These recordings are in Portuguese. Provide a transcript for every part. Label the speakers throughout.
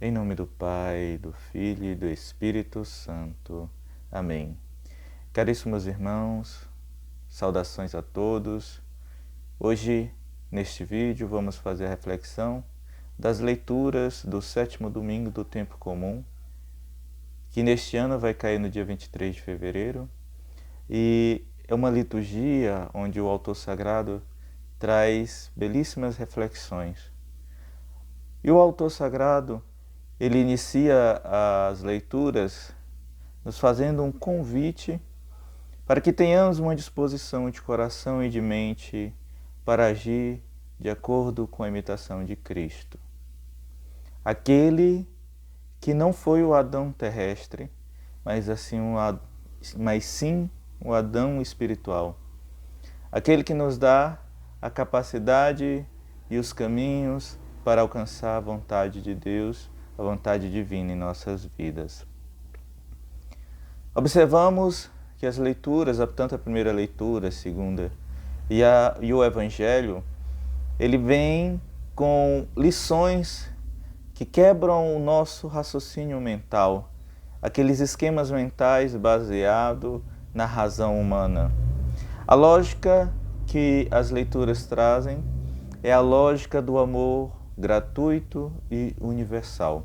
Speaker 1: Em nome do Pai, do Filho e do Espírito Santo. Amém. Caríssimos irmãos, saudações a todos. Hoje, neste vídeo, vamos fazer a reflexão das leituras do 7º domingo do tempo comum, que neste ano vai cair no dia 23 de fevereiro, e é uma liturgia onde o autor sagrado traz belíssimas reflexões. E o autor sagrado, ele inicia as leituras nos fazendo um convite para que tenhamos uma disposição de coração e de mente para agir de acordo com a imitação de Cristo. Aquele que não foi o Adão terrestre, mas sim o Adão espiritual. Aquele que nos dá a capacidade e os caminhos para alcançar a vontade de Deus, a vontade divina em nossas vidas. Observamos que as leituras, tanto a primeira leitura, a segunda e o Evangelho, ele vem com lições que quebram o nosso raciocínio mental, aqueles esquemas mentais baseados na razão humana. A lógica que as leituras trazem é a lógica do amor gratuito e universal.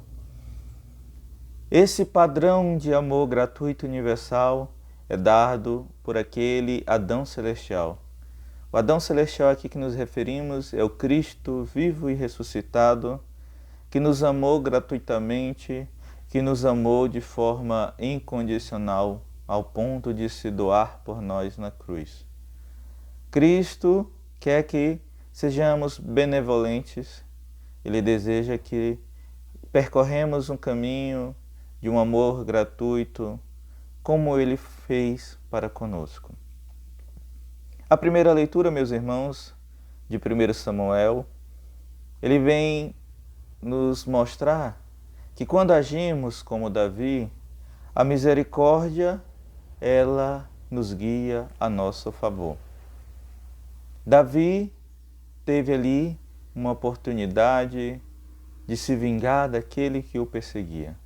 Speaker 1: Esse padrão de amor gratuito e universal é dado por aquele Adão celestial. O Adão celestial aqui que nos referimos é o Cristo vivo e ressuscitado, que nos amou gratuitamente, que nos amou de forma incondicional, ao ponto de se doar por nós na cruz. Cristo quer que sejamos benevolentes, Ele deseja que percorremos um caminho de um amor gratuito, como Ele fez para conosco. A primeira leitura, meus irmãos, de 1 Samuel, ele vem nos mostrar que quando agimos como Davi, a misericórdia, ela nos guia a nosso favor. Davi teve ali uma oportunidade de se vingar daquele que o perseguia.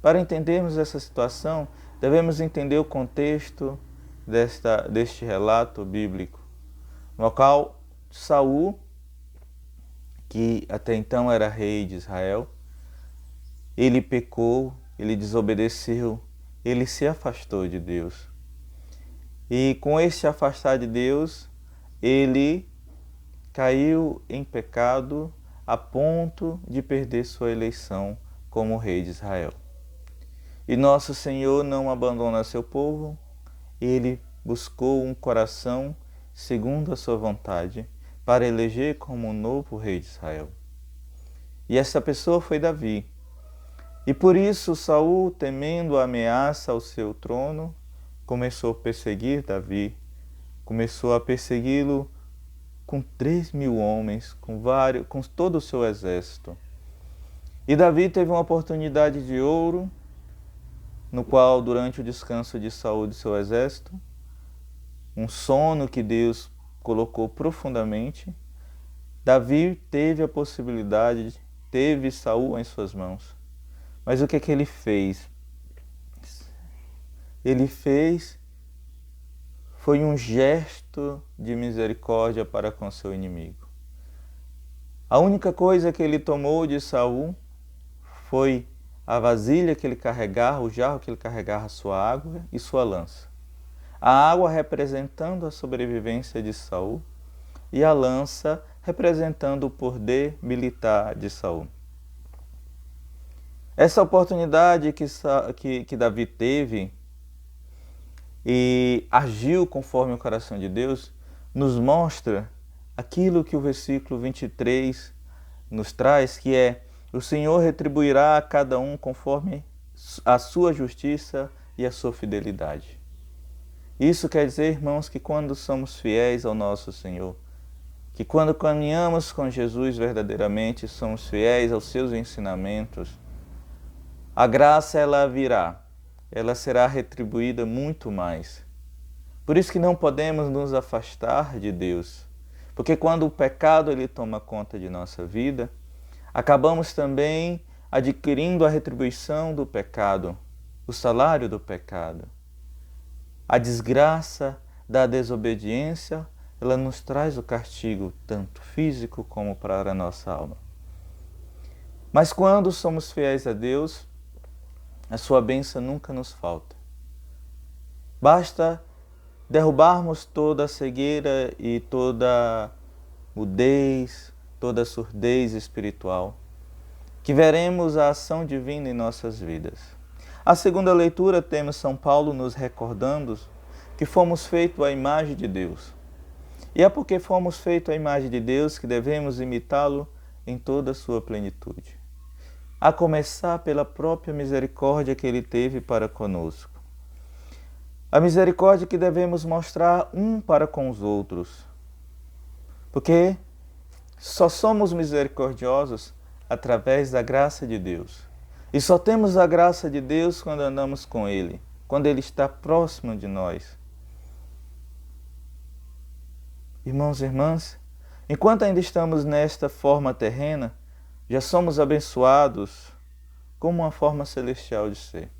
Speaker 1: Para entendermos essa situação, devemos entender o contexto deste relato bíblico, no qual Saul, que até então era rei de Israel, ele pecou, ele desobedeceu, ele se afastou de Deus. E com este afastar de Deus, ele caiu em pecado a ponto de perder sua eleição como rei de Israel. E nosso Senhor não abandona seu povo, ele buscou um coração segundo a sua vontade para eleger como novo rei de Israel. E essa pessoa foi Davi. E por isso Saul, temendo a ameaça ao seu trono, começou a perseguir Davi, começou a persegui-lo com 3.000 homens, com todo o seu exército. E Davi teve uma oportunidade de ouro, no qual, durante o descanso de Saul e de seu exército, um sono que Deus colocou profundamente, Davi teve a possibilidade, teve Saul em suas mãos. Mas o que ele fez? Ele foi um gesto de misericórdia para com seu inimigo. A única coisa que ele tomou de Saul foi a vasilha que ele carregava, o jarro que ele carregava sua água e sua lança. A água representando a sobrevivência de Saul e a lança representando o poder militar de Saul. Essa oportunidade que Davi teve e agiu conforme o coração de Deus, nos mostra aquilo que o versículo 23 nos traz, que é: o Senhor retribuirá a cada um conforme a sua justiça e a sua fidelidade. Isso quer dizer, irmãos, que quando somos fiéis ao nosso Senhor, que quando caminhamos com Jesus verdadeiramente, somos fiéis aos seus ensinamentos, a graça ela virá, ela será retribuída muito mais. Por isso que não podemos nos afastar de Deus, porque quando o pecado ele toma conta de nossa vida, acabamos também adquirindo a retribuição do pecado, o salário do pecado. A desgraça da desobediência, ela nos traz o castigo, tanto físico como para a nossa alma. Mas quando somos fiéis a Deus, a sua bênção nunca nos falta. Basta derrubarmos toda a cegueira e toda mudez, toda a surdez espiritual, que veremos a ação divina em nossas vidas. A segunda leitura temos São Paulo nos recordando que fomos feitos à imagem de Deus. E é porque fomos feitos à imagem de Deus que devemos imitá-lo em toda a sua plenitude. A começar pela própria misericórdia que Ele teve para conosco. A misericórdia que devemos mostrar um para com os outros. Porque só somos misericordiosos através da graça de Deus. E só temos a graça de Deus quando andamos com Ele, quando Ele está próximo de nós. Irmãos e irmãs, enquanto ainda estamos nesta forma terrena, já somos abençoados como uma forma celestial de ser.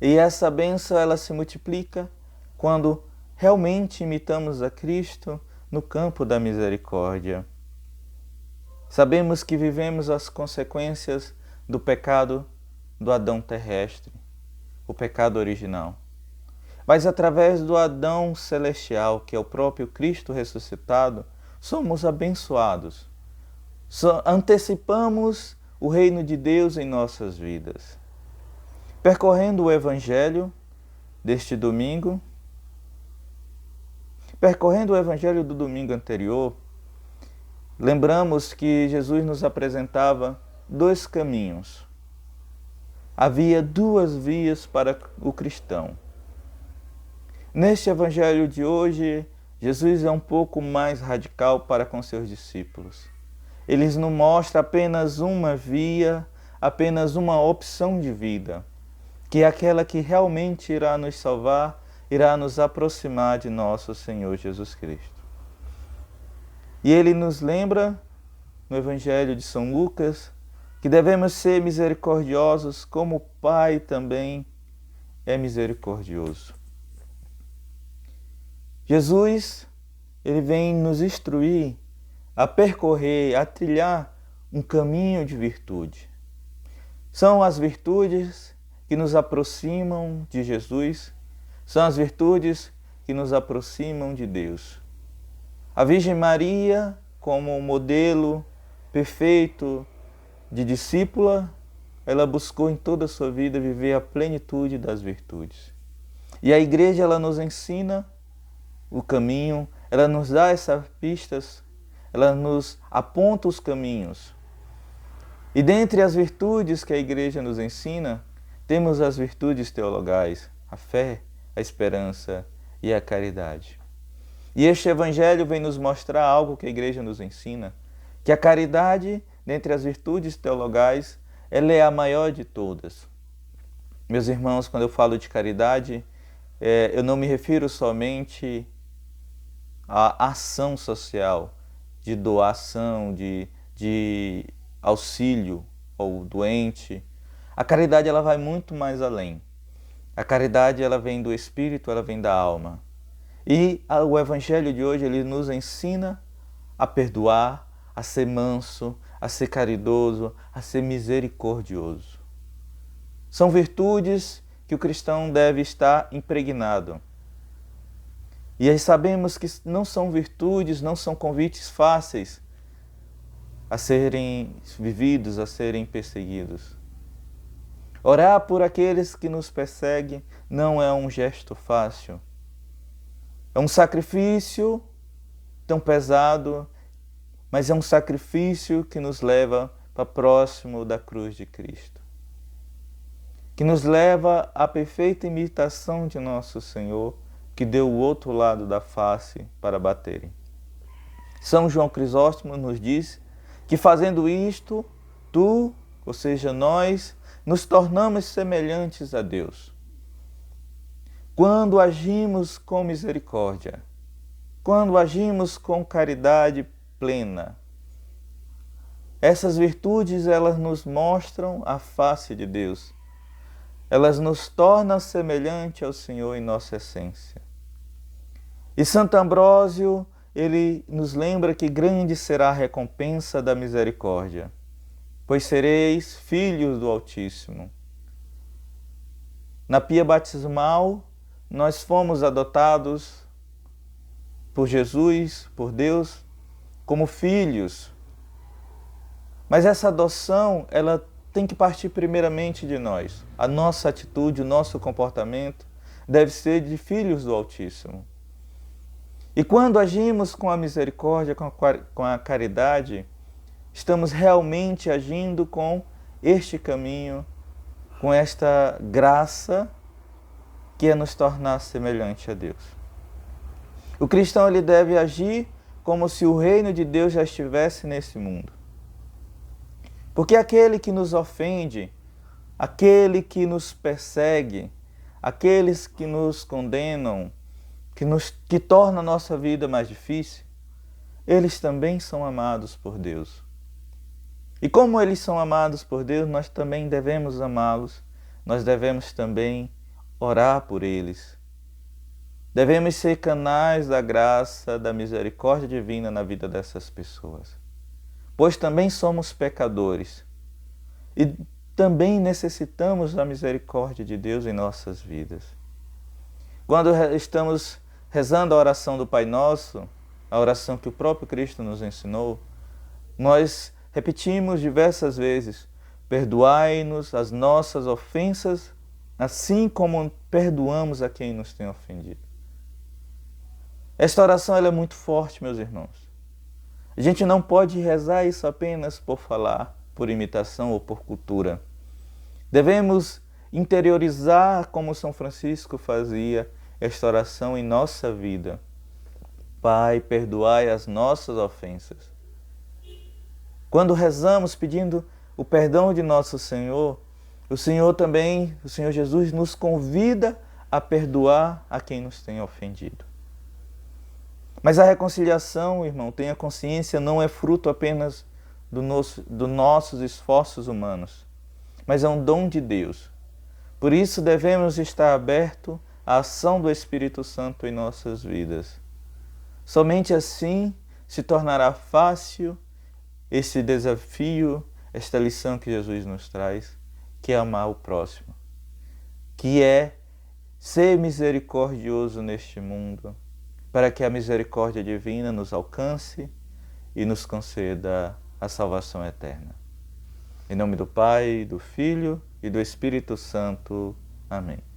Speaker 1: E essa bênção, ela se multiplica quando realmente imitamos a Cristo no campo da misericórdia. Sabemos que vivemos as consequências do pecado do Adão terrestre, o pecado original. Mas através do Adão celestial, que é o próprio Cristo ressuscitado, somos abençoados. Antecipamos o reino de Deus em nossas vidas. Percorrendo o Evangelho deste domingo, percorrendo o Evangelho do domingo anterior, lembramos que Jesus nos apresentava dois caminhos. Havia duas vias para o cristão. Neste Evangelho de hoje, Jesus é um pouco mais radical para com seus discípulos. Ele nos mostra apenas uma via, apenas uma opção de vida, que é aquela que realmente irá nos salvar, irá nos aproximar de nosso Senhor Jesus Cristo. E ele nos lembra, no Evangelho de São Lucas, que devemos ser misericordiosos como o Pai também é misericordioso. Jesus, ele vem nos instruir a percorrer, a trilhar um caminho de virtude. São as virtudes que nos aproximam de Jesus, são as virtudes que nos aproximam de Deus. A Virgem Maria, como modelo perfeito de discípula, ela buscou em toda a sua vida viver a plenitude das virtudes. E a Igreja, ela nos ensina o caminho, ela nos dá essas pistas, ela nos aponta os caminhos. E dentre as virtudes que a Igreja nos ensina, temos as virtudes teologais, a fé, a esperança e a caridade. E este Evangelho vem nos mostrar algo que a Igreja nos ensina, que a caridade, dentre as virtudes teologais, ela é a maior de todas. Meus irmãos, quando eu falo de caridade, eu não me refiro somente à ação social, de doação, de auxílio ao doente. A caridade, ela vai muito mais além. A caridade, ela vem do espírito, ela vem da alma. E o Evangelho de hoje, ele nos ensina a perdoar, a ser manso, a ser caridoso, a ser misericordioso. São virtudes que o cristão deve estar impregnado. E aí sabemos que não são virtudes, não são convites fáceis a serem vividos, a serem perseguidos. Orar por aqueles que nos perseguem não é um gesto fácil. É um sacrifício tão pesado, mas é um sacrifício que nos leva para próximo da cruz de Cristo. Que nos leva à perfeita imitação de nosso Senhor, que deu o outro lado da face para baterem. São João Crisóstomo nos diz que fazendo isto, tu, ou seja, nós, nos tornamos semelhantes a Deus. Quando agimos com misericórdia, quando agimos com caridade plena, Essas virtudes, elas nos mostram a face de Deus. Elas nos tornam semelhante ao Senhor em nossa essência. E Santo Ambrósio, ele nos lembra que grande será a recompensa da misericórdia, pois sereis filhos do Altíssimo. Na pia batismal, nós fomos adotados por Jesus, por Deus, como filhos. Mas essa adoção, ela tem que partir primeiramente de nós. A nossa atitude, o nosso comportamento deve ser de filhos do Altíssimo. E quando agimos com a misericórdia, com a caridade, estamos realmente agindo com este caminho, com esta graça que é nos tornar semelhante a Deus. O cristão, ele deve agir como se o reino de Deus já estivesse nesse mundo. Porque aquele que nos ofende, aquele que nos persegue, aqueles que nos condenam, que torna a nossa vida mais difícil, eles também são amados por Deus. E como eles são amados por Deus, nós também devemos amá-los, nós devemos também orar por eles. Devemos ser canais da graça, da misericórdia divina na vida dessas pessoas. Pois também somos pecadores e também necessitamos da misericórdia de Deus em nossas vidas. Quando estamos rezando a oração do Pai Nosso, a oração que o próprio Cristo nos ensinou, nós repetimos diversas vezes: perdoai-nos as nossas ofensas, assim como perdoamos a quem nos tem ofendido. Esta oração, ela é muito forte, meus irmãos. A gente não pode rezar isso apenas por falar, por imitação ou por cultura. Devemos interiorizar como São Francisco fazia esta oração em nossa vida. Pai, perdoai as nossas ofensas. Quando rezamos pedindo o perdão de nosso Senhor, o Senhor Jesus nos convida a perdoar a quem nos tem ofendido. Mas a reconciliação, irmão, tenha consciência, não é fruto apenas dos nossos esforços humanos, mas é um dom de Deus. Por isso devemos estar abertos à ação do Espírito Santo em nossas vidas. Somente assim se tornará fácil esse desafio, esta lição que Jesus nos traz, que é amar o próximo, que é ser misericordioso neste mundo, para que a misericórdia divina nos alcance e nos conceda a salvação eterna. Em nome do Pai, do Filho e do Espírito Santo. Amém.